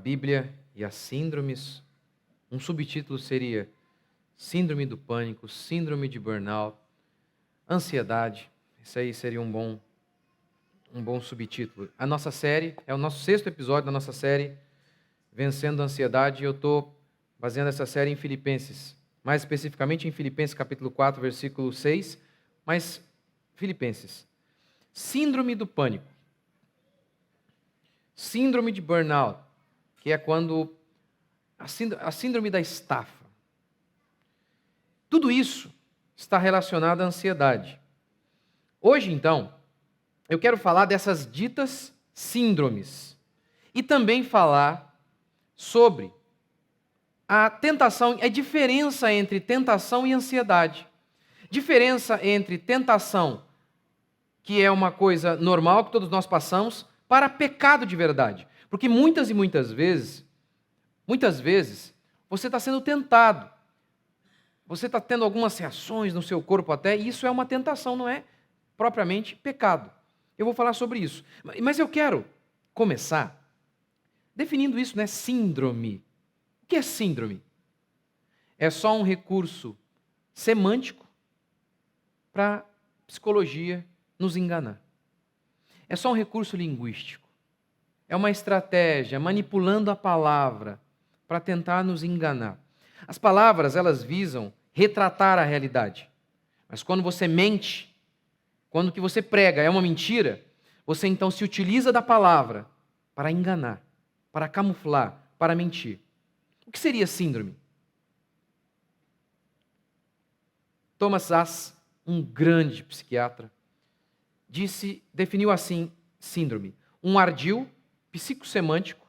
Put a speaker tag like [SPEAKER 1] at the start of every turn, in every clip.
[SPEAKER 1] Bíblia e as síndromes. Um subtítulo seria Síndrome do Pânico, Síndrome de Burnout, Ansiedade. Esse aí seria um bom subtítulo. A nossa série, é o nosso 6º episódio da nossa série, Vencendo a Ansiedade, e eu estou baseando essa série em Filipenses. Mais especificamente em Filipenses capítulo 4, versículo 6, mas Filipenses. Síndrome do Pânico. Síndrome de Burnout, que é quando a síndrome da estafa. Tudo isso está relacionado à ansiedade. Hoje, então, eu quero falar dessas ditas síndromes e também falar sobre a tentação, a diferença entre tentação e ansiedade. Diferença entre tentação, que é uma coisa normal que todos nós passamos, para pecado de verdade. Porque muitas vezes, você está sendo tentado. Você está tendo algumas reações no seu corpo até, e isso é uma tentação, não é propriamente pecado. Eu vou falar sobre isso. Mas eu quero começar definindo isso, né? Síndrome. O que é síndrome? É só um recurso semântico para a psicologia nos enganar. É só um recurso linguístico. É uma estratégia manipulando a palavra para tentar nos enganar. As palavras, elas visam retratar a realidade. Mas quando você mente, quando o que você prega é uma mentira, você então se utiliza da palavra para enganar, para camuflar, para mentir. O que seria síndrome? Thomas Szasz, um grande psiquiatra, definiu assim síndrome: um ardil psicossemântico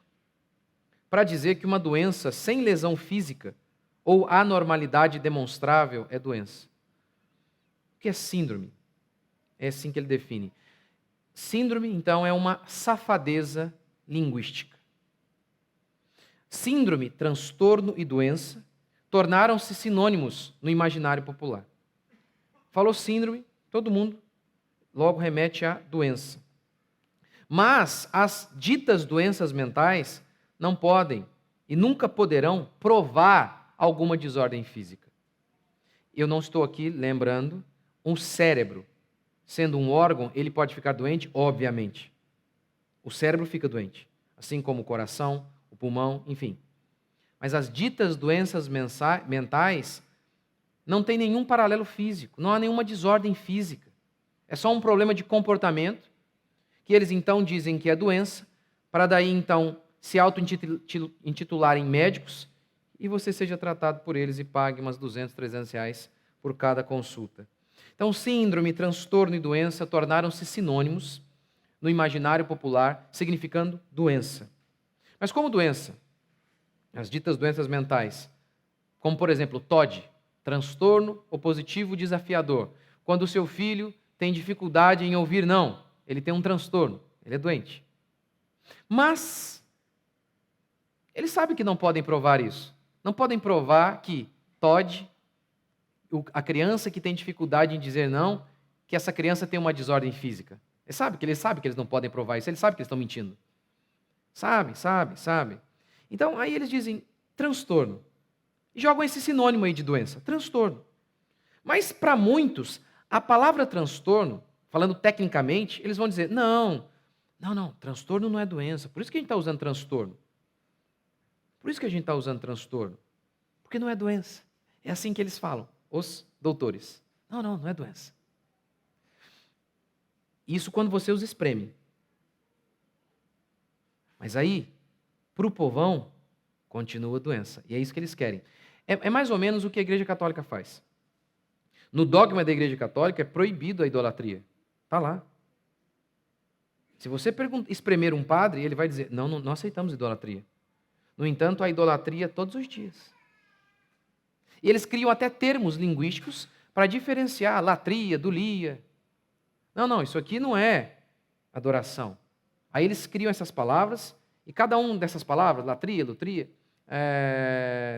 [SPEAKER 1] para dizer que uma doença sem lesão física ou anormalidade demonstrável é doença. O que é síndrome? É assim que ele define. Síndrome, então, é uma safadeza linguística. Síndrome, transtorno e doença tornaram-se sinônimos no imaginário popular. Falou síndrome, todo mundo logo remete à doença. Mas as ditas doenças mentais não podem e nunca poderão provar alguma desordem física. Eu não estou aqui lembrando um cérebro. Sendo um órgão, ele pode ficar doente? Obviamente. O cérebro fica doente, assim como o coração, o pulmão, enfim. Mas as ditas doenças mentais não têm nenhum paralelo físico, não há nenhuma desordem física. É só um problema de comportamento, que eles então dizem que é doença, para daí então se auto-intitularem médicos e você seja tratado por eles e pague umas 200, 300 reais por cada consulta. Então, síndrome, transtorno e doença tornaram-se sinônimos no imaginário popular, significando doença. Mas como doença? As ditas doenças mentais, como por exemplo, TOD, transtorno opositivo desafiador. Quando o seu filho tem dificuldade em ouvir não, ele tem um transtorno, ele é doente. Mas eles sabem que não podem provar isso. Não podem provar que TOD, a criança que tem dificuldade em dizer não, que essa criança tem uma desordem física. Eles sabem que eles não podem provar isso, eles sabem que eles estão mentindo. Sabe. Então, aí eles dizem transtorno. E jogam esse sinônimo aí de doença, transtorno. Mas, para muitos, a palavra transtorno, falando tecnicamente, eles vão dizer, não, transtorno não é doença. Por isso que a gente está usando transtorno. Porque não é doença. É assim que eles falam, os doutores. Não é doença. Isso quando você os espreme. Mas aí, para o povão, continua doença. E é isso que eles querem. É mais ou menos o que a Igreja Católica faz. No dogma da Igreja Católica é proibido a idolatria. Está lá. Se você espremer um padre, ele vai dizer, não aceitamos idolatria. No entanto, há idolatria todos os dias. E eles criam até termos linguísticos para diferenciar latria, dulia. Não, isso aqui não é adoração. Aí eles criam essas palavras, e cada uma dessas palavras, latria, lutria,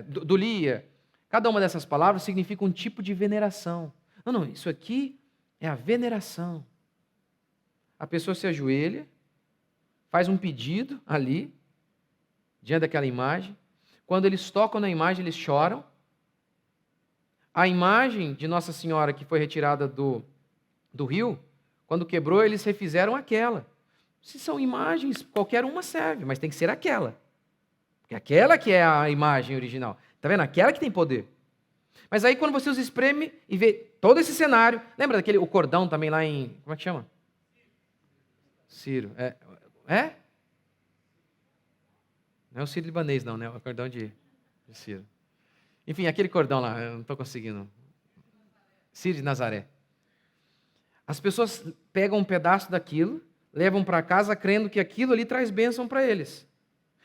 [SPEAKER 1] dulia, cada uma dessas palavras significa um tipo de veneração. Não, isso aqui é a veneração. A pessoa se ajoelha, faz um pedido ali, diante daquela imagem. Quando eles tocam na imagem, eles choram. A imagem de Nossa Senhora que foi retirada do rio, quando quebrou, eles refizeram aquela. Se são imagens, qualquer uma serve, mas tem que ser aquela. Porque aquela que é a imagem original. Está vendo? Aquela que tem poder. Mas aí quando você os espreme e vê todo esse cenário, lembra daquele o cordão também lá em, como é que chama? Ciro. É? Não é o Ciro libanês não, né? É o cordão de Ciro. Enfim, aquele cordão lá, eu não estou conseguindo. Ciro de Nazaré. As pessoas pegam um pedaço daquilo, levam para casa crendo que aquilo ali traz bênção para eles.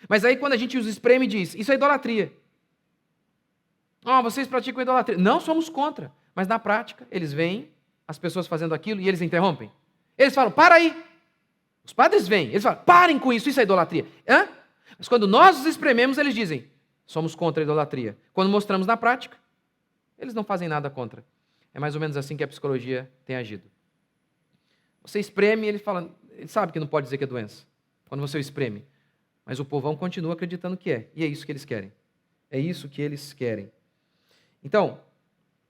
[SPEAKER 1] Mas aí quando a gente os espreme e diz, isso é idolatria. Vocês praticam idolatria. Não somos contra, mas na prática eles veem as pessoas fazendo aquilo e eles interrompem. Eles falam, para aí. Os padres vêm, eles falam, parem com isso, isso é idolatria. Mas quando nós os esprememos, eles dizem, somos contra a idolatria. Quando mostramos na prática, eles não fazem nada contra. É mais ou menos assim que a psicologia tem agido. Você espreme e ele sabe que não pode dizer que é doença, quando você o espreme. Mas o povão continua acreditando que é, e é isso que eles querem. É isso que eles querem. Então,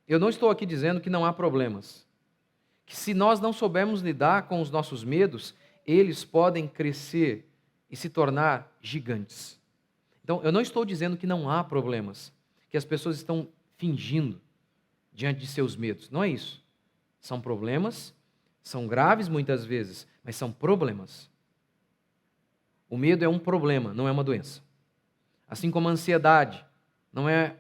[SPEAKER 1] eu não estou aqui dizendo que não há problemas. Que se nós não soubermos lidar com os nossos medos, eles podem crescer e se tornar gigantes. Então, eu não estou dizendo que não há problemas, que as pessoas estão fingindo diante de seus medos. Não é isso. São problemas, são graves muitas vezes, mas são problemas. O medo é um problema, não é uma doença. Assim como a ansiedade não é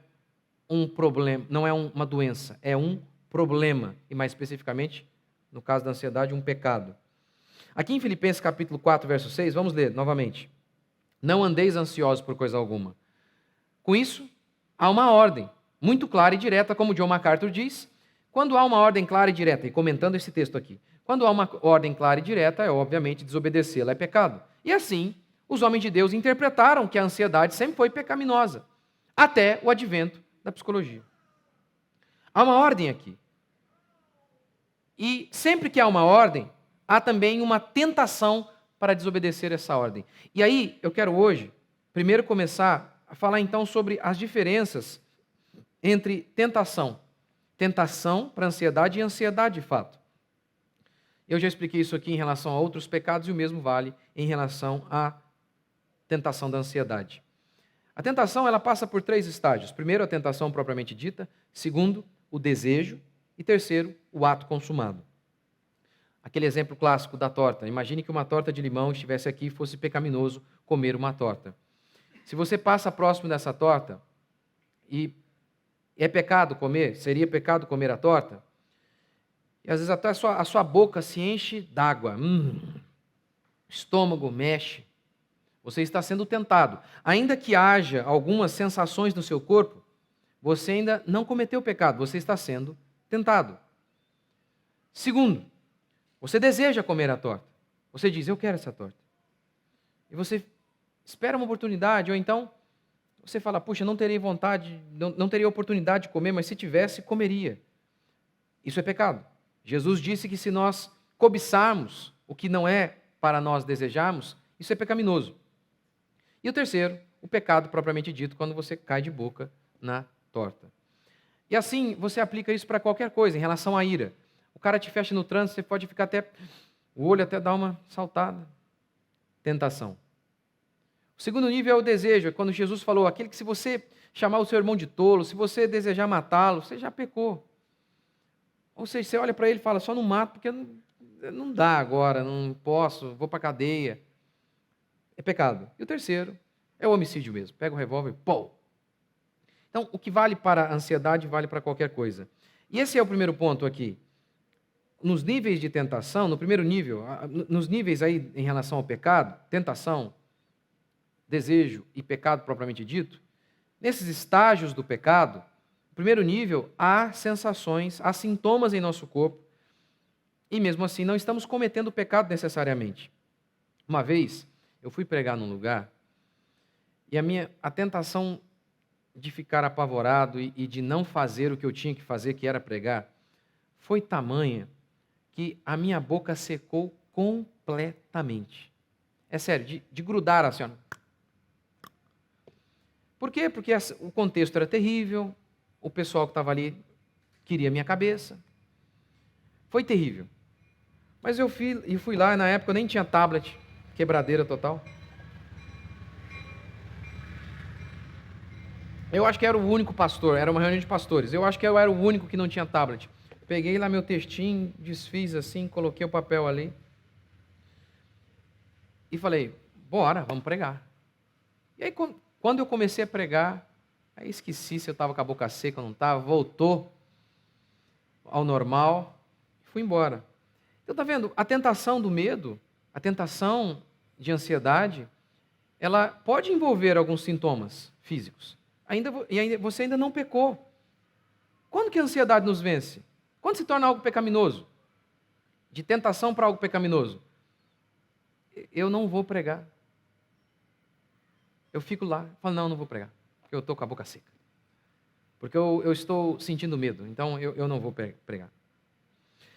[SPEAKER 1] um problema, não é uma doença, é um problema, e mais especificamente, no caso da ansiedade, um pecado. Aqui em Filipenses capítulo 4, verso 6, vamos ler novamente. Não andeis ansiosos por coisa alguma. Com isso, há uma ordem muito clara e direta, como John MacArthur diz. Quando há uma ordem clara e direta, e comentando esse texto aqui, quando há uma ordem clara e direta, é obviamente desobedecê-la é pecado. E assim, os homens de Deus interpretaram que a ansiedade sempre foi pecaminosa, até o advento da psicologia. Há uma ordem aqui. E sempre que há uma ordem, há também uma tentação para desobedecer essa ordem. E aí, eu quero hoje, primeiro começar a falar então sobre as diferenças entre tentação para ansiedade e ansiedade de fato. Eu já expliquei isso aqui em relação a outros pecados e o mesmo vale em relação à tentação da ansiedade. A tentação, ela passa por 3 estágios. Primeiro, a tentação propriamente dita. Segundo, o desejo. E terceiro, o ato consumado. Aquele exemplo clássico da torta. Imagine que uma torta de limão estivesse aqui e fosse pecaminoso comer uma torta. Se você passa próximo dessa torta e é pecado comer, seria pecado comer a torta, e às vezes até a sua boca se enche d'água, estômago mexe, você está sendo tentado. Ainda que haja algumas sensações no seu corpo, você ainda não cometeu o pecado, você está sendo tentado. Segundo, você deseja comer a torta. Você diz, eu quero essa torta. E você espera uma oportunidade, ou então você fala, puxa, não teria vontade, não teria oportunidade de comer, mas se tivesse, comeria. Isso é pecado. Jesus disse que se nós cobiçarmos o que não é para nós desejarmos, isso é pecaminoso. E o terceiro, o pecado propriamente dito, quando você cai de boca na torta. E assim, você aplica isso para qualquer coisa, em relação à ira. O cara te fecha no trânsito, você pode ficar o olho até dar uma saltada. Tentação. O segundo nível é o desejo, é quando Jesus falou, aquele que se você chamar o seu irmão de tolo, se você desejar matá-lo, você já pecou. Ou seja, você olha para ele e fala, só não mato porque não dá agora, não posso, vou para a cadeia. É pecado. E o terceiro é o homicídio mesmo. Pega o revólver e pô. Então, o que vale para a ansiedade vale para qualquer coisa. E esse é o primeiro ponto aqui. Nos níveis de tentação, no primeiro nível, nos níveis aí em relação ao pecado, tentação, desejo e pecado propriamente dito, nesses estágios do pecado, no primeiro nível, há sensações, há sintomas em nosso corpo, e mesmo assim não estamos cometendo pecado necessariamente. Uma vez, eu fui pregar num lugar, e a tentação de ficar apavorado e de não fazer o que eu tinha que fazer, que era pregar, foi tamanha que a minha boca secou completamente. É sério, de grudar assim, ó. Por quê? Porque o contexto era terrível, o pessoal que estava ali queria minha cabeça. Foi terrível. Mas eu fui lá, na época eu nem tinha tablet, quebradeira total. Eu acho que era o único pastor, era uma reunião de pastores. Eu acho que eu era o único que não tinha tablet. Peguei lá meu textinho, desfiz assim, coloquei o papel ali. E falei, bora, vamos pregar. E aí, quando eu comecei a pregar, aí esqueci se eu estava com a boca seca ou não estava, voltou ao normal, fui embora. Então, tá vendo? A tentação do medo, a tentação de ansiedade, ela pode envolver alguns sintomas físicos. Você ainda não pecou. Quando que a ansiedade nos vence? Quando se torna algo pecaminoso? De tentação para algo pecaminoso? Eu não vou pregar. Eu fico lá, falo, não vou pregar, porque eu estou com a boca seca. Porque eu estou sentindo medo, então eu não vou pregar.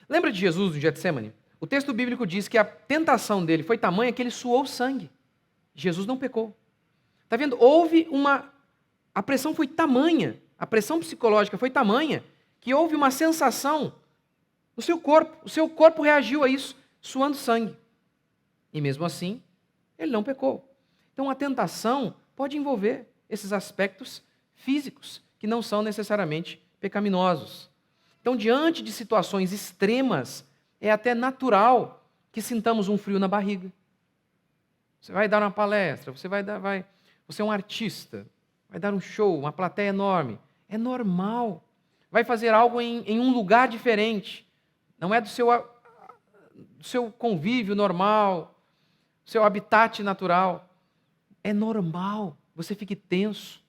[SPEAKER 1] Lembra de Jesus no Getsêmani? O texto bíblico diz que a tentação dele foi tamanha que ele suou sangue. Jesus não pecou. Está vendo? A pressão foi tamanha, a pressão psicológica foi tamanha, que houve uma sensação no seu corpo. O seu corpo reagiu a isso, suando sangue. E mesmo assim, ele não pecou. Então a tentação pode envolver esses aspectos físicos, que não são necessariamente pecaminosos. Então, diante de situações extremas, é até natural que sintamos um frio na barriga. Você vai dar uma palestra, você é um artista, vai dar um show, uma plateia enorme. É normal. Vai fazer algo em um lugar diferente. Não é do seu convívio normal, do seu habitat natural. É normal. Você fique tenso.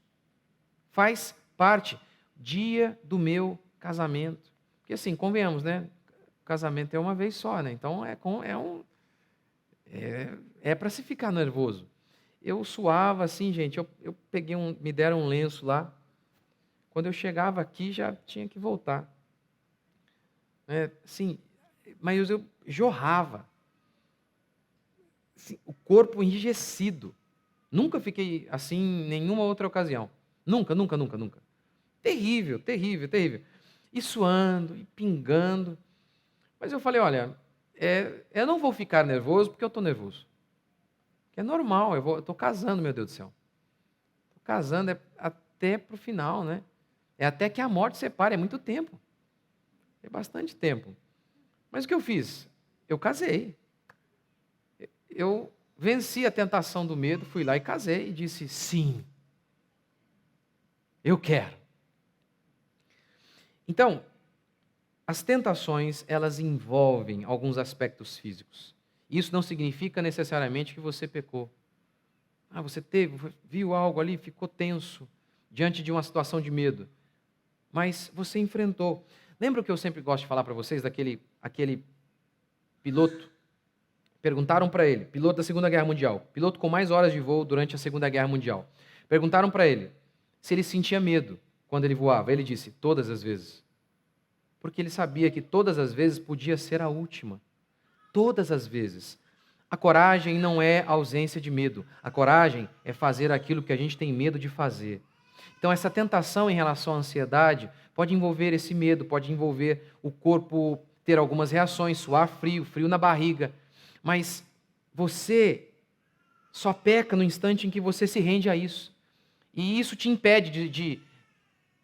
[SPEAKER 1] Faz parte. Dia do meu casamento. Porque assim, convenhamos, né? O casamento é uma vez só, né? Então é para se ficar nervoso. Eu suava assim, gente, eu peguei me deram um lenço lá. Quando eu chegava aqui, já tinha que voltar. Sim, mas eu jorrava. Assim, o corpo enrijecido. Nunca fiquei assim em nenhuma outra ocasião. Nunca, nunca, nunca, nunca. Terrível, terrível, terrível. E suando, e pingando. Mas eu falei, olha, eu não vou ficar nervoso porque eu estou nervoso. Que é normal, eu estou casando, meu Deus do céu. Estou casando até para o final, né? É até que a morte separe, é muito tempo. É bastante tempo. Mas o que eu fiz? Eu casei. Eu venci a tentação do medo, fui lá e casei e disse, sim, eu quero. Então, as tentações, elas envolvem alguns aspectos físicos. Isso não significa necessariamente que você pecou. Você viu algo ali, ficou tenso diante de uma situação de medo. Mas você enfrentou. Lembra o que eu sempre gosto de falar para vocês, aquele piloto? Perguntaram para ele, piloto da Segunda Guerra Mundial, piloto com mais horas de voo durante a Segunda Guerra Mundial. Perguntaram para ele se ele sentia medo quando ele voava. Ele disse, todas as vezes. Porque ele sabia que todas as vezes podia ser a última. Todas as vezes. A coragem não é a ausência de medo. A coragem é fazer aquilo que a gente tem medo de fazer. Então, essa tentação em relação à ansiedade pode envolver esse medo, pode envolver o corpo ter algumas reações, suar frio, frio na barriga. Mas você só peca no instante em que você se rende a isso. E isso te impede de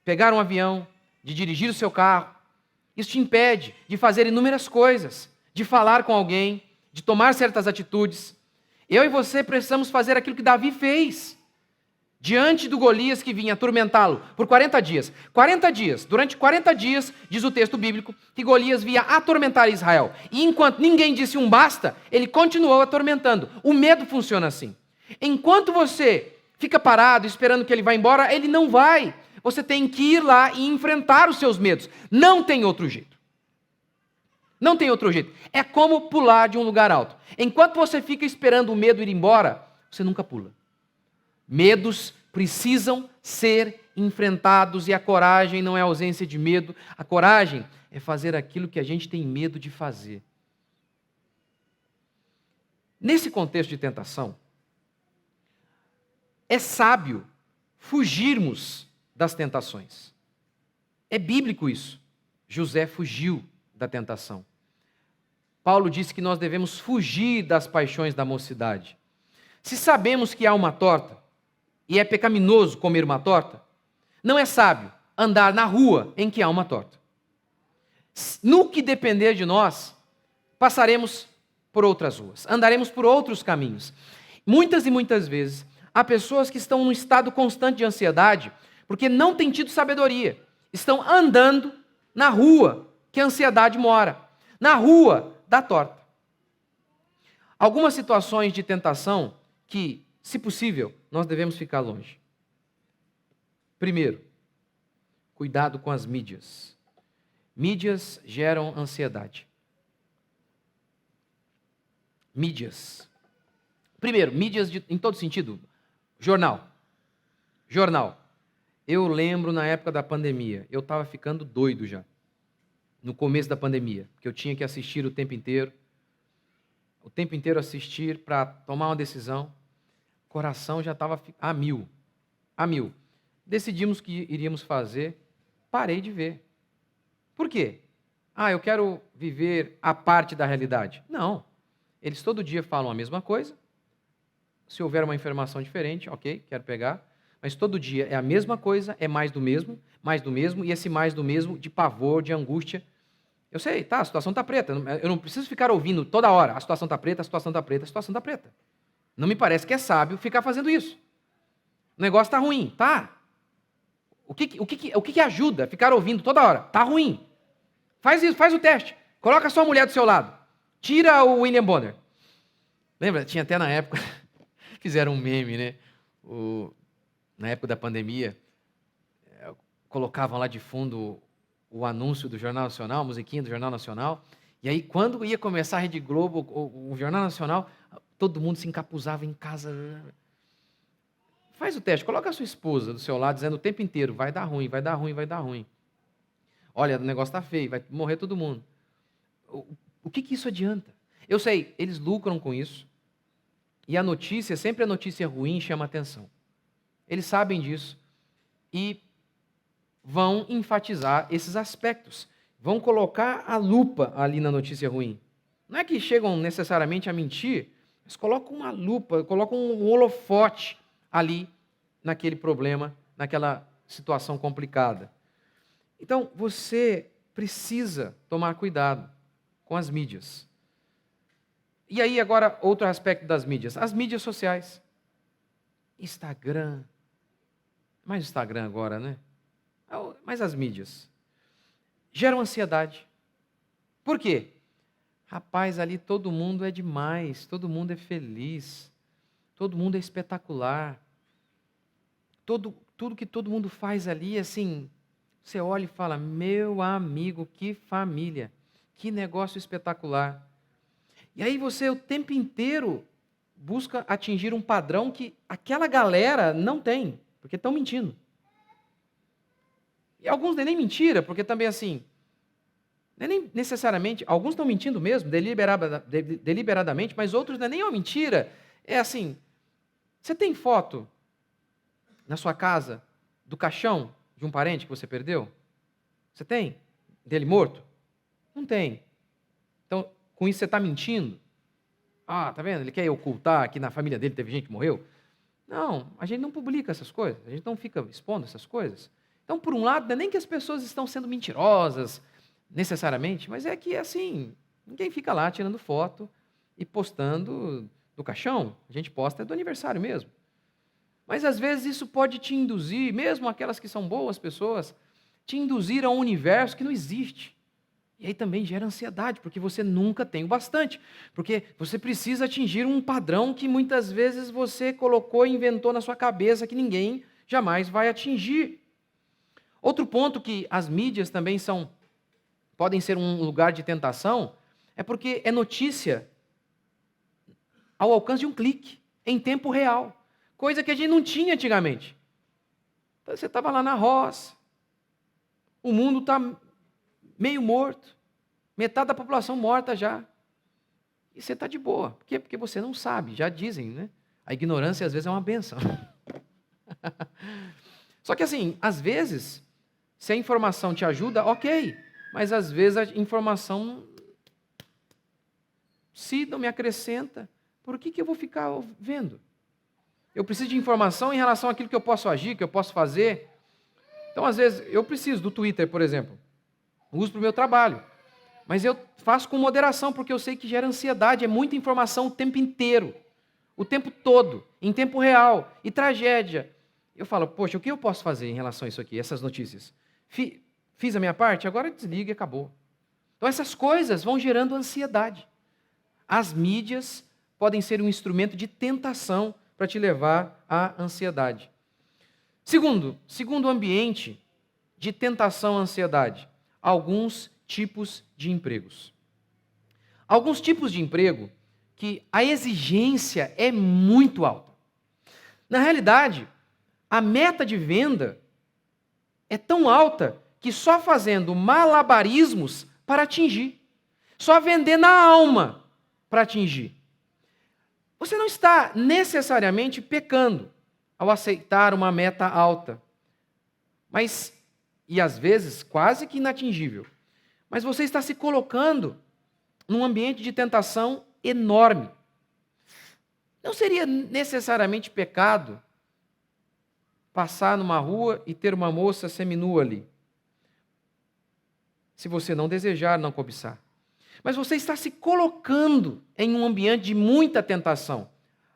[SPEAKER 1] pegar um avião, de dirigir o seu carro. Isso te impede de fazer inúmeras coisas, de falar com alguém, de tomar certas atitudes. Eu e você precisamos fazer aquilo que Davi fez. Diante do Golias que vinha atormentá-lo por 40 dias. 40 dias, durante 40 dias, diz o texto bíblico, que Golias vinha atormentar Israel. E enquanto ninguém disse um basta, ele continuou atormentando. O medo funciona assim. Enquanto você fica parado esperando que ele vá embora, ele não vai. Você tem que ir lá e enfrentar os seus medos. Não tem outro jeito. Não tem outro jeito. É como pular de um lugar alto. Enquanto você fica esperando o medo ir embora, você nunca pula. Medos precisam ser enfrentados e a coragem não é ausência de medo. A coragem é fazer aquilo que a gente tem medo de fazer. Nesse contexto de tentação, é sábio fugirmos das tentações. É bíblico isso. José fugiu da tentação. Paulo disse que nós devemos fugir das paixões da mocidade. Se sabemos que há uma torta, e é pecaminoso comer uma torta, não é sábio andar na rua em que há uma torta. No que depender de nós, passaremos por outras ruas, andaremos por outros caminhos. Muitas e muitas vezes, há pessoas que estão num estado constante de ansiedade, porque não têm tido sabedoria. Estão andando na rua que a ansiedade mora, na rua da torta. Algumas situações de tentação que, se possível, nós devemos ficar longe. Primeiro, cuidado com as mídias. Mídias geram ansiedade. Mídias. Primeiro, mídias em todo sentido. Jornal. Eu lembro na época da pandemia, eu estava ficando doido já. No começo da pandemia, porque eu tinha que assistir o tempo inteiro assistir para tomar uma decisão. O coração já estava a mil. Decidimos que iríamos fazer, parei de ver. Por quê? Eu quero viver a parte da realidade. Não. Eles todo dia falam a mesma coisa. Se houver uma informação diferente, ok, quero pegar. Mas todo dia é a mesma coisa, é mais do mesmo, e esse mais do mesmo de pavor, de angústia. Eu sei, a situação está preta. Eu não preciso ficar ouvindo toda hora, a situação está preta, a situação está preta, a situação está preta. Não me parece que é sábio ficar fazendo isso. O negócio está ruim, tá? O que ajuda ficar ouvindo toda hora? Está ruim. Faz isso, faz o teste. Coloca a sua mulher do seu lado. Tira o William Bonner. Lembra? Tinha até na época, fizeram um meme, né? Na época da pandemia, colocavam lá de fundo o anúncio do Jornal Nacional, a musiquinha do Jornal Nacional, e aí quando ia começar a Rede Globo, o Jornal Nacional, todo mundo se encapuzava em casa. Faz o teste, coloca a sua esposa do seu lado, dizendo o tempo inteiro, vai dar ruim, vai dar ruim, vai dar ruim. Olha, o negócio está feio, vai morrer todo mundo. O que isso adianta? Eu sei, eles lucram com isso, e a notícia, sempre a notícia ruim chama atenção. Eles sabem disso, e vão enfatizar esses aspectos. Vão colocar a lupa ali na notícia ruim. Não é que chegam necessariamente a mentir, mas colocam uma lupa, colocam um holofote ali naquele problema, naquela situação complicada. Então, você precisa tomar cuidado com as mídias. E aí, agora, outro aspecto das mídias. As mídias sociais. Instagram. Mais Instagram agora, né? Mas as mídias geram ansiedade. Por quê? Rapaz, ali todo mundo é demais, todo mundo é feliz, todo mundo é espetacular. Tudo que todo mundo faz ali, assim, você olha e fala, meu amigo, que família, que negócio espetacular. E aí você o tempo inteiro busca atingir um padrão que aquela galera não tem, porque estão mentindo. E alguns nem mentira, porque também assim, nem necessariamente, alguns estão mentindo mesmo, deliberadamente, mas outros não é nem uma mentira. É assim, você tem foto na sua casa do caixão de um parente que você perdeu? Você tem? Dele morto? Não tem. Então, com isso você está mentindo? Tá vendo? Ele quer ocultar que na família dele teve gente que morreu? Não, a gente não publica essas coisas, a gente não fica expondo essas coisas. Então, por um lado, não é nem que as pessoas estão sendo mentirosas, necessariamente, mas é que, assim, ninguém fica lá tirando foto e postando do caixão. A gente posta do aniversário mesmo. Mas, às vezes, isso pode te induzir, mesmo aquelas que são boas pessoas, te induzir a um universo que não existe. E aí também gera ansiedade, porque você nunca tem o bastante. Porque você precisa atingir um padrão que muitas vezes você colocou e inventou na sua cabeça que ninguém jamais vai atingir. Outro ponto que as mídias também podem ser um lugar de tentação é porque é notícia ao alcance de um clique, em tempo real. Coisa que a gente não tinha antigamente. Então, você estava lá na roça, o mundo está meio morto, metade da população morta já. E você está de boa. Por quê? Porque você não sabe, já dizem, né? A ignorância às vezes é uma bênção. Só que assim, às vezes, se a informação te ajuda, ok, mas às vezes a informação, se não me acrescenta, por que eu vou ficar vendo? Eu preciso de informação em relação àquilo que eu posso agir, que eu posso fazer. Então, às vezes, eu preciso do Twitter, por exemplo. Uso para o meu trabalho. Mas eu faço com moderação, porque eu sei que gera ansiedade. É muita informação o tempo inteiro. O tempo todo. Em tempo real. E tragédia. Eu falo, poxa, o que eu posso fazer em relação a isso aqui, essas notícias? Fiz a minha parte, agora desliga e acabou. Então, essas coisas vão gerando ansiedade. As mídias podem ser um instrumento de tentação para te levar à ansiedade. Segundo ambiente de tentação à ansiedade, alguns tipos de empregos. Alguns tipos de emprego que a exigência é muito alta. Na realidade, a meta de venda é tão alta que só fazendo malabarismos para atingir, só vendendo a alma para atingir. Você não está necessariamente pecando ao aceitar uma meta alta, mas, e às vezes quase que inatingível, mas você está se colocando num ambiente de tentação enorme. Não seria necessariamente pecado passar numa rua e ter uma moça seminua ali, se você não desejar, não cobiçar. Mas você está se colocando em um ambiente de muita tentação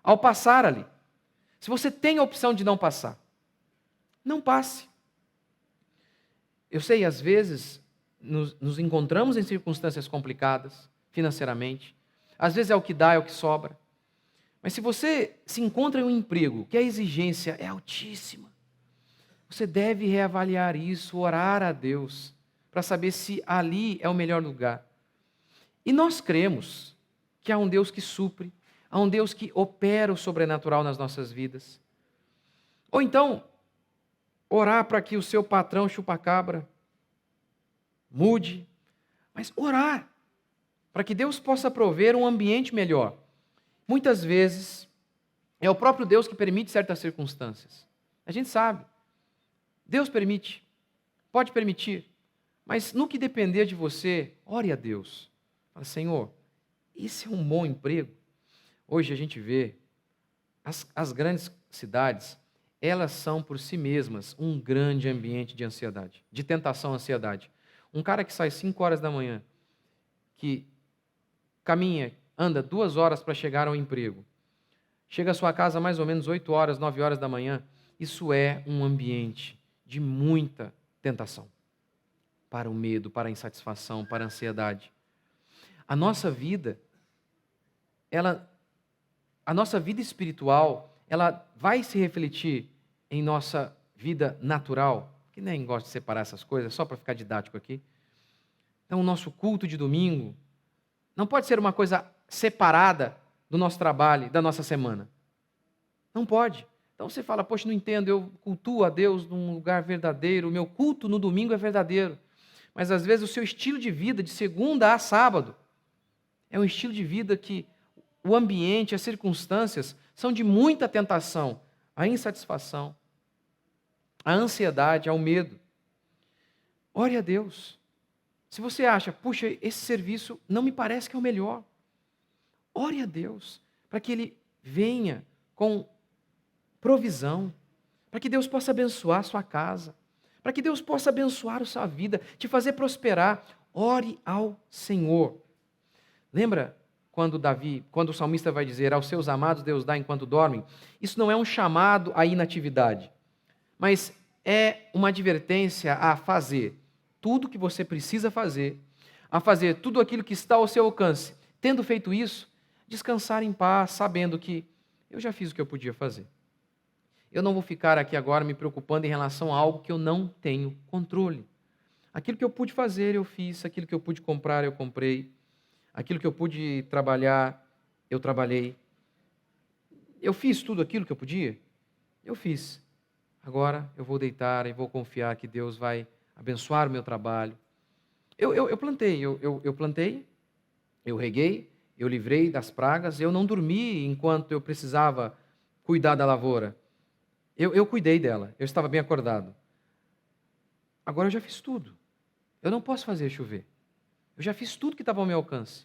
[SPEAKER 1] ao passar ali. Se você tem a opção de não passar, não passe. Eu sei, às vezes, nos encontramos em circunstâncias complicadas, financeiramente. Às vezes é o que dá, é o que sobra. Mas se você se encontra em um emprego que a exigência é altíssima, você deve reavaliar isso, orar a Deus, para saber se ali é o melhor lugar. E nós cremos que há um Deus que supre, há um Deus que opera o sobrenatural nas nossas vidas. Ou então, orar para que o seu patrão chupa-cabra mude, mas orar para que Deus possa prover um ambiente melhor. Muitas vezes, é o próprio Deus que permite certas circunstâncias. A gente sabe. Deus permite, pode permitir, mas no que depender de você, ore a Deus. Fala, Senhor, esse é um bom emprego. Hoje a gente vê as grandes cidades, elas são por si mesmas um grande ambiente de ansiedade, de tentação à ansiedade. Um cara que sai 5 horas da manhã, que caminha, anda 2 horas para chegar ao emprego, chega à sua casa mais ou menos 8 horas, 9 horas da manhã, isso é um ambiente de muita tentação para o medo, para a insatisfação, para a ansiedade. A nossa vida, a nossa vida espiritual, ela vai se refletir em nossa vida natural, que nem gosto de separar essas coisas, só para ficar didático aqui. Então, o nosso culto de domingo não pode ser uma coisa separada do nosso trabalho, da nossa semana. Não pode. Então você fala, poxa, não entendo, eu cultuo a Deus num lugar verdadeiro, o meu culto no domingo é verdadeiro. Mas às vezes o seu estilo de vida, de segunda a sábado, é um estilo de vida que o ambiente, as circunstâncias são de muita tentação, a insatisfação, a ansiedade, ao medo. Ore a Deus. Se você acha, puxa, esse serviço não me parece que é o melhor, ore a Deus para que Ele venha com provisão, para que Deus possa abençoar a sua casa, para que Deus possa abençoar a sua vida, te fazer prosperar. Ore ao Senhor. Lembra quando o salmista vai dizer, aos seus amados Deus dá enquanto dormem? Isso não é um chamado à inatividade, mas é uma advertência a fazer tudo o que você precisa fazer, a fazer tudo aquilo que está ao seu alcance. Tendo feito isso, descansar em paz, sabendo que eu já fiz o que eu podia fazer. Eu não vou ficar aqui agora me preocupando em relação a algo que eu não tenho controle. Aquilo que eu pude fazer, eu fiz. Aquilo que eu pude comprar, eu comprei. Aquilo que eu pude trabalhar, eu trabalhei. Eu fiz tudo aquilo que eu podia? Eu fiz. Agora eu vou deitar e vou confiar que Deus vai abençoar o meu trabalho. Eu plantei, eu reguei, eu livrei das pragas, eu não dormi enquanto eu precisava cuidar da lavoura. Eu cuidei dela, eu estava bem acordado. Agora eu já fiz tudo. Eu não posso fazer chover. Eu já fiz tudo que estava ao meu alcance.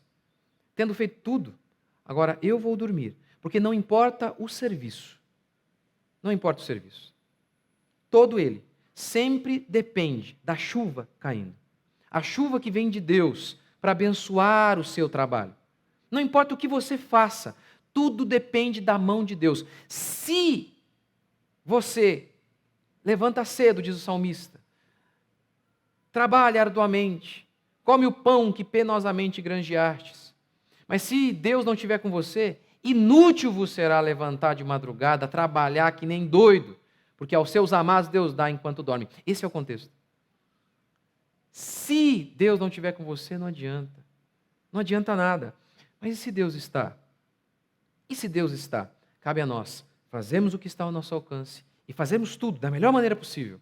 [SPEAKER 1] Tendo feito tudo, agora eu vou dormir. Porque não importa o serviço. Não importa o serviço. Todo ele sempre depende da chuva caindo. A chuva que vem de Deus para abençoar o seu trabalho. Não importa o que você faça, tudo depende da mão de Deus. Se você levanta cedo, diz o salmista, trabalha arduamente, come o pão que penosamente granjeastes, mas se Deus não estiver com você, inútil vos será levantar de madrugada, trabalhar que nem doido, porque aos seus amados Deus dá enquanto dorme. Esse é o contexto. Se Deus não estiver com você, não adianta. Não adianta nada. Mas e se Deus está? E se Deus está? Cabe a nós fazermos o que está ao nosso alcance e fazermos tudo da melhor maneira possível.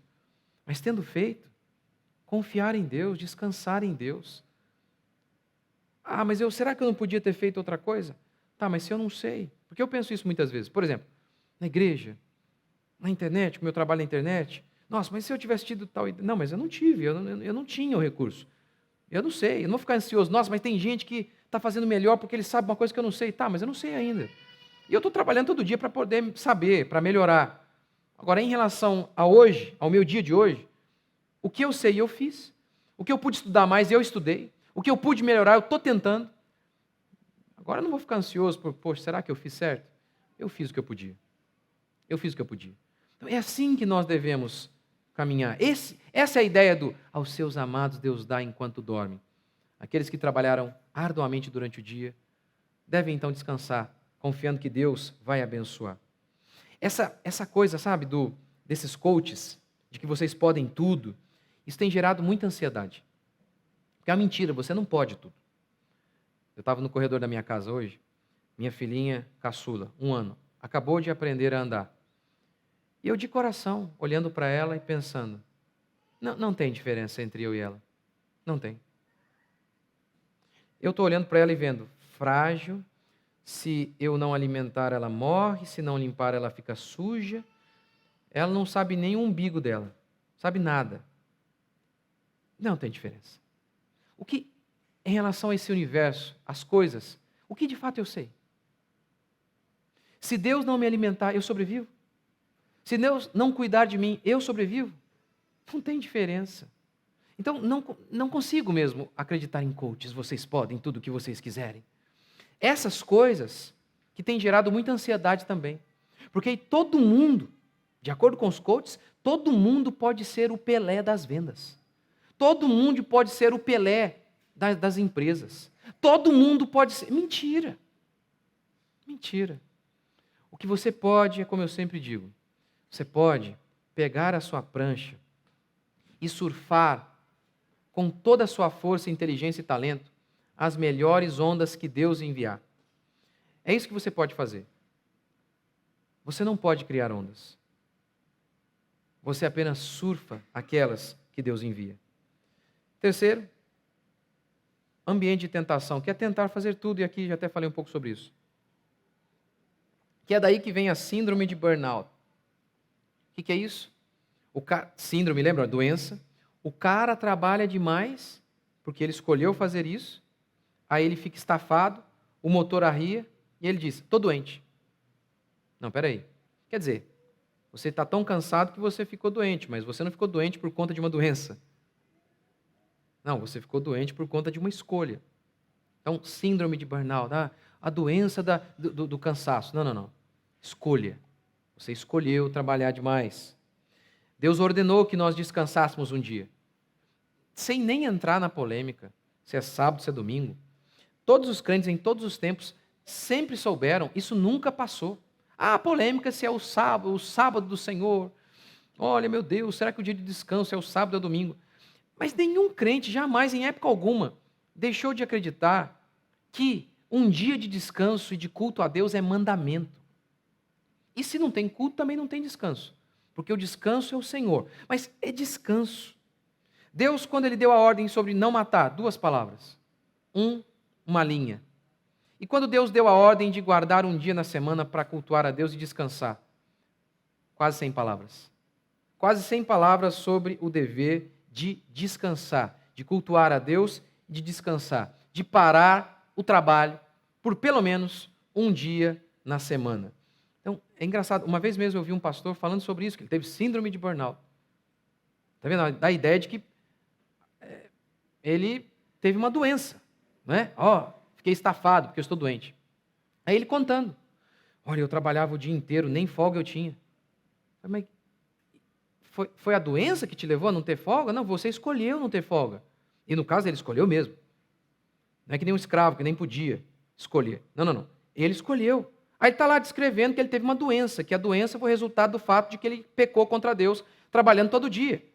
[SPEAKER 1] Mas tendo feito, confiar em Deus, descansar em Deus. Ah, mas será que eu não podia ter feito outra coisa? Tá, mas se eu não sei. Porque eu penso isso muitas vezes. Por exemplo, na igreja, na internet, como eu trabalho na internet. Nossa, mas se eu tivesse tido tal ideia? Não, mas eu não tive, eu não tinha o recurso. Eu não sei, eu não vou ficar ansioso. Nossa, mas tem gente que está fazendo melhor porque ele sabe uma coisa que eu não sei. Tá, mas eu não sei ainda. E eu estou trabalhando todo dia para poder saber, para melhorar. Agora, em relação a hoje, ao meu dia de hoje, o que eu sei, eu fiz. O que eu pude estudar mais, eu estudei. O que eu pude melhorar, eu estou tentando. Agora eu não vou ficar ansioso por, poxa, será que eu fiz certo? Eu fiz o que eu podia. Eu fiz o que eu podia. Então, é assim que nós devemos caminhar. Essa é a ideia do aos seus amados Deus dá enquanto dormem. Aqueles que trabalharam arduamente durante o dia devem então descansar, confiando que Deus vai abençoar. Essa coisa, sabe, desses coaches, de que vocês podem tudo, isso tem gerado muita ansiedade. Porque é uma mentira, você não pode tudo. Eu estava no corredor da minha casa hoje, minha filhinha caçula, 1 ano, acabou de aprender a andar. E eu de coração, olhando para ela e pensando, não tem diferença entre eu e ela. Não tem. Eu estou olhando para ela e vendo, frágil, se eu não alimentar ela morre, se não limpar ela fica suja. Ela não sabe nem o umbigo dela, sabe nada. Não tem diferença. O que, em relação a esse universo, as coisas, o que de fato eu sei? Se Deus não me alimentar, eu sobrevivo? Se Deus não cuidar de mim, eu sobrevivo? Não tem diferença. Então, não consigo mesmo acreditar em coaches, vocês podem tudo o que vocês quiserem. Essas coisas que têm gerado muita ansiedade também. Porque todo mundo, de acordo com os coaches, todo mundo pode ser o Pelé das vendas. Todo mundo pode ser o Pelé das empresas. Todo mundo pode ser... Mentira. Mentira. O que você pode, é como eu sempre digo, você pode pegar a sua prancha e surfar com toda a sua força, inteligência e talento as melhores ondas que Deus enviar. É isso que você pode fazer. Você não pode criar ondas. Você apenas surfa aquelas que Deus envia. Terceiro, ambiente de tentação, que é tentar fazer tudo, e aqui já até falei um pouco sobre isso. Que é daí que vem a síndrome de burnout. O que é isso? Síndrome, lembra? Doença. O cara trabalha demais, porque ele escolheu fazer isso, aí ele fica estafado, o motor arria, e ele diz, estou doente. Não, peraí. Quer dizer, você está tão cansado que você ficou doente, mas você não ficou doente por conta de uma doença. Não, você ficou doente por conta de uma escolha. Então, síndrome de burnout, a doença do cansaço. Não. Escolha. Você escolheu trabalhar demais. Deus ordenou que nós descansássemos um dia. Sem nem entrar na polêmica, se é sábado, se é domingo. Todos os crentes, em todos os tempos, sempre souberam, isso nunca passou. A polêmica se é o sábado do Senhor. Olha, meu Deus, será que o dia de descanso é o sábado ou o domingo? Mas nenhum crente, jamais, em época alguma, deixou de acreditar que um dia de descanso e de culto a Deus é mandamento. E se não tem culto, também não tem descanso. Porque o descanso é o Senhor. Mas é descanso. Deus, quando Ele deu a ordem sobre não matar, 2 palavras. Uma linha. E quando Deus deu a ordem de guardar um dia na semana para cultuar a Deus e descansar, quase 100 palavras. Quase 100 palavras sobre o dever de descansar, de cultuar a Deus, de descansar, de parar o trabalho por pelo menos um dia na semana. Então, é engraçado, uma vez mesmo eu vi um pastor falando sobre isso, que ele teve síndrome de burnout. Está vendo? Dá a ideia de que ele teve uma doença, né? Fiquei estafado porque eu estou doente. Aí ele contando, olha, eu trabalhava o dia inteiro, nem folga eu tinha. Mas foi a doença que te levou a não ter folga? Não, você escolheu não ter folga. E no caso ele escolheu mesmo. Não é que nem um escravo, que nem podia escolher. Não. Ele escolheu. Aí está lá descrevendo que ele teve uma doença, que a doença foi resultado do fato de que ele pecou contra Deus, trabalhando todo dia.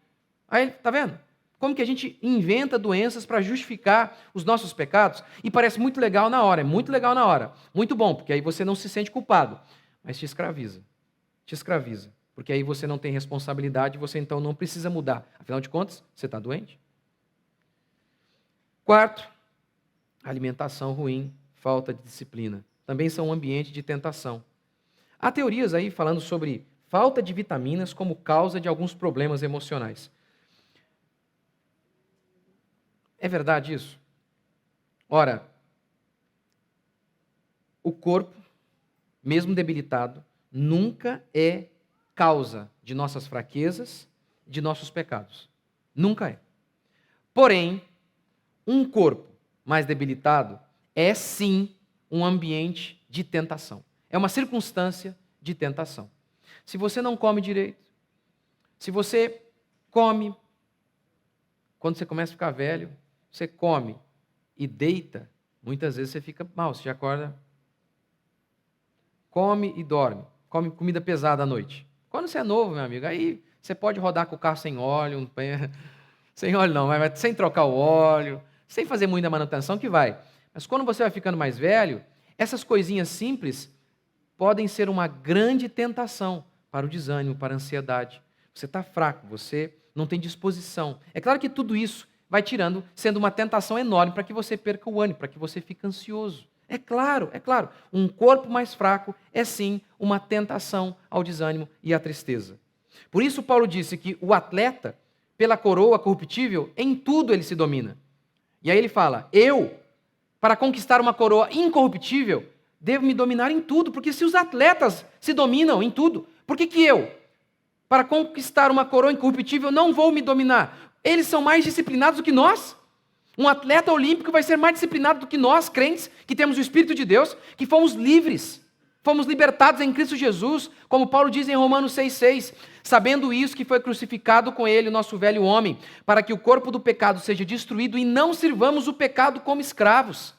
[SPEAKER 1] Aí, está vendo? Como que a gente inventa doenças para justificar os nossos pecados? E parece muito legal na hora, é muito legal na hora. Muito bom, porque aí você não se sente culpado, mas te escraviza. Te escraviza. Porque aí você não tem responsabilidade, você então não precisa mudar. Afinal de contas, você está doente. Quarto, alimentação ruim, falta de disciplina. Também são um ambiente de tentação. Há teorias aí falando sobre falta de vitaminas como causa de alguns problemas emocionais. É verdade isso? Ora, o corpo, mesmo debilitado, nunca é causa de nossas fraquezas, de nossos pecados. Nunca é. Porém, um corpo mais debilitado é sim um ambiente de tentação. É uma circunstância de tentação. Se você não come direito, se você come, quando você começa a ficar velho, você come e deita, muitas vezes você fica mal, você já acorda, come e dorme, come comida pesada à noite. Quando você é novo, meu amigo, aí você pode rodar com o carro sem óleo, sem óleo não, mas sem trocar o óleo, sem fazer muita manutenção que vai. Mas quando você vai ficando mais velho, essas coisinhas simples podem ser uma grande tentação para o desânimo, para a ansiedade. Você está fraco, você não tem disposição. É claro que tudo isso vai tirando, sendo uma tentação enorme para que você perca o ânimo, para que você fique ansioso. É claro. Um corpo mais fraco é sim uma tentação ao desânimo e à tristeza. Por isso Paulo disse que o atleta, pela coroa corruptível, em tudo ele se domina. E aí ele fala, para conquistar uma coroa incorruptível, devo me dominar em tudo, porque se os atletas se dominam em tudo, por que eu, para conquistar uma coroa incorruptível, não vou me dominar? Eles são mais disciplinados do que nós. Um atleta olímpico vai ser mais disciplinado do que nós, crentes, que temos o Espírito de Deus, que fomos livres, fomos libertados em Cristo Jesus, como Paulo diz em Romanos 6,6, sabendo isso que foi crucificado com ele o nosso velho homem, para que o corpo do pecado seja destruído e não sirvamos o pecado como escravos.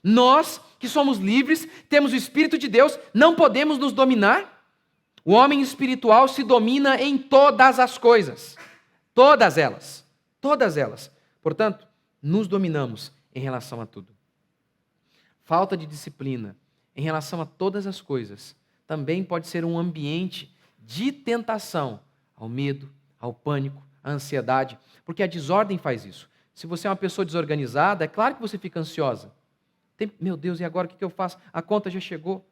[SPEAKER 1] Nós, que somos livres, temos o Espírito de Deus, não podemos nos dominar? O homem espiritual se domina em todas as coisas, todas elas. Portanto, nos dominamos em relação a tudo. Falta de disciplina em relação a todas as coisas também pode ser um ambiente de tentação ao medo, ao pânico, à ansiedade, porque a desordem faz isso. Se você é uma pessoa desorganizada, é claro que você fica ansiosa. Meu Deus, e agora o que eu faço? A conta já chegou.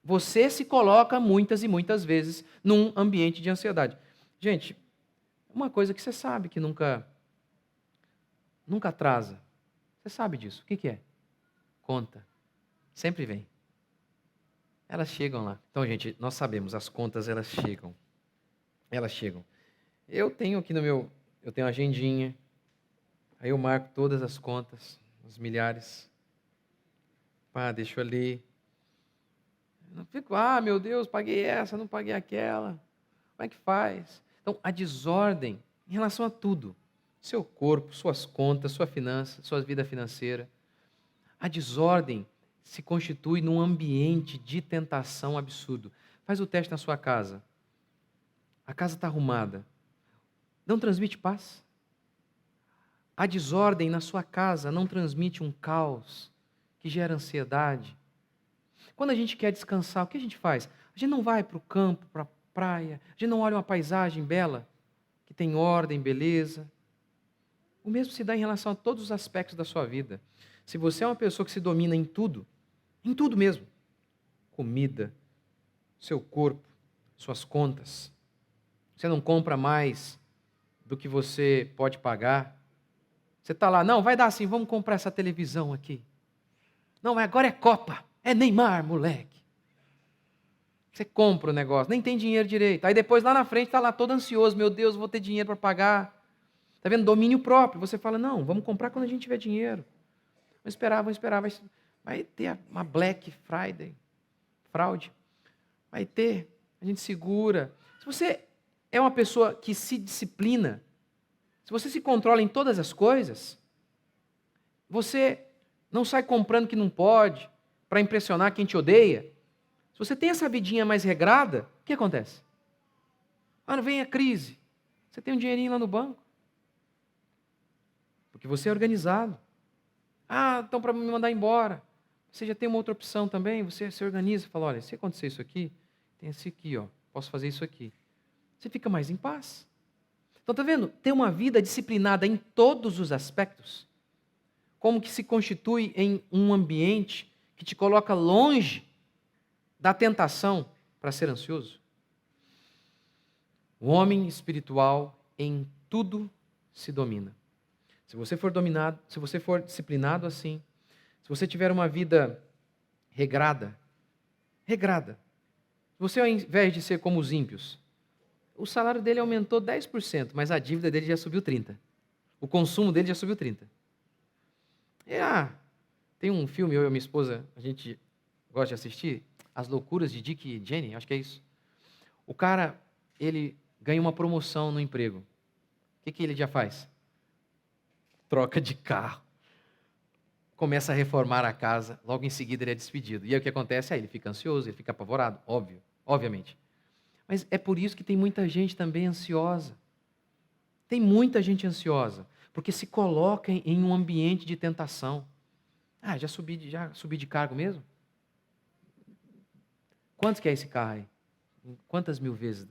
[SPEAKER 1] Você se coloca muitas e muitas vezes num ambiente de ansiedade. Gente, uma coisa que você sabe que nunca atrasa. Você sabe disso. O que é? Conta. Sempre vem. Elas chegam lá. Então, gente, nós sabemos, as contas elas chegam. Eu tenho aqui eu tenho uma agendinha. Aí eu marco todas as contas, os milhares. Deixa eu ler. Não fico, meu Deus, paguei essa, não paguei aquela. Como é que faz? Então, a desordem em relação a tudo. Seu corpo, suas contas, sua finança, sua vida financeira. A desordem se constitui num ambiente de tentação absurdo. Faz o teste na sua casa. A casa está arrumada. Não transmite paz? A desordem na sua casa não transmite um caos que gera ansiedade? Quando a gente quer descansar, o que a gente faz? A gente não vai para o campo, para a praia, a gente não olha uma paisagem bela, que tem ordem, beleza. O mesmo se dá em relação a todos os aspectos da sua vida. Se você é uma pessoa que se domina em tudo mesmo, comida, seu corpo, suas contas. Você não compra mais do que você pode pagar. Você está lá, não, vai dar assim, vamos comprar essa televisão aqui. Não, mas agora é Copa, é Neymar, moleque. Você compra o negócio, nem tem dinheiro direito. Aí depois lá na frente está lá todo ansioso, meu Deus, vou ter dinheiro para pagar. Está vendo? Domínio próprio. Você fala, não, vamos comprar quando a gente tiver dinheiro. Vamos esperar, vai ter uma Black Friday, fraude. Vai ter, a gente segura. Se você é uma pessoa que se disciplina, se você se controla em todas as coisas, você não sai comprando que não pode, para impressionar quem te odeia. Se você tem essa vidinha mais regrada, o que acontece? Quando vem a crise, você tem um dinheirinho lá no banco. Porque você é organizado. Ah, então para me mandar embora. Você já tem uma outra opção também, você se organiza e fala, olha, se acontecer isso aqui, tem esse aqui, ó, posso fazer isso aqui. Você fica mais em paz. Então, está vendo? Ter uma vida disciplinada em todos os aspectos, como que se constitui em um ambiente que te coloca longe da tentação para ser ansioso. O homem espiritual em tudo se domina. Se você for dominado, se você for disciplinado assim, se você tiver uma vida regrada, se você ao invés de ser como os ímpios, o salário dele aumentou 10%, mas a dívida dele já subiu 30%. O consumo dele já subiu 30%. Tem um filme, eu e minha esposa, a gente gosta de assistir, As Loucuras de Dick e Jenny, acho que é isso. O cara, ele ganha uma promoção no emprego. O que ele já faz? Troca de carro. Começa a reformar a casa, logo em seguida ele é despedido. E aí o que acontece? Aí ele fica ansioso, ele fica apavorado, obviamente. Mas é por isso que tem muita gente também ansiosa. Tem muita gente ansiosa, porque se coloca em um ambiente de tentação. Já subi de cargo mesmo? Quantos que é esse carro aí? Quantas mil vezes?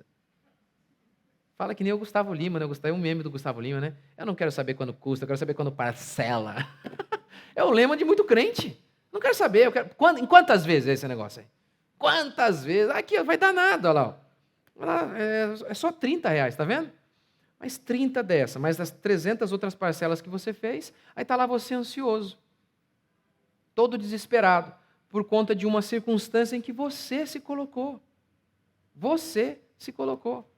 [SPEAKER 1] Fala que nem o Gustavo Lima, né? É um meme do Gustavo Lima, né? Eu não quero saber quando custa, eu quero saber quando parcela. É o lema de muito crente. Não quero saber, em quantas vezes é esse negócio aí? Quantas vezes? Aqui vai dar nada, olha lá. É só R$30, está vendo? Mas 30 dessa, mais as 300 outras parcelas que você fez, aí está lá você ansioso, todo desesperado, por conta de uma circunstância em que você se colocou. Você se colocou.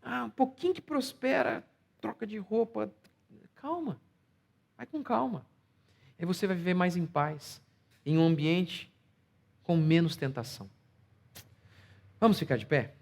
[SPEAKER 1] Um pouquinho que prospera, troca de roupa. Calma, vai com calma. Aí você vai viver mais em paz, em um ambiente com menos tentação. Vamos ficar de pé?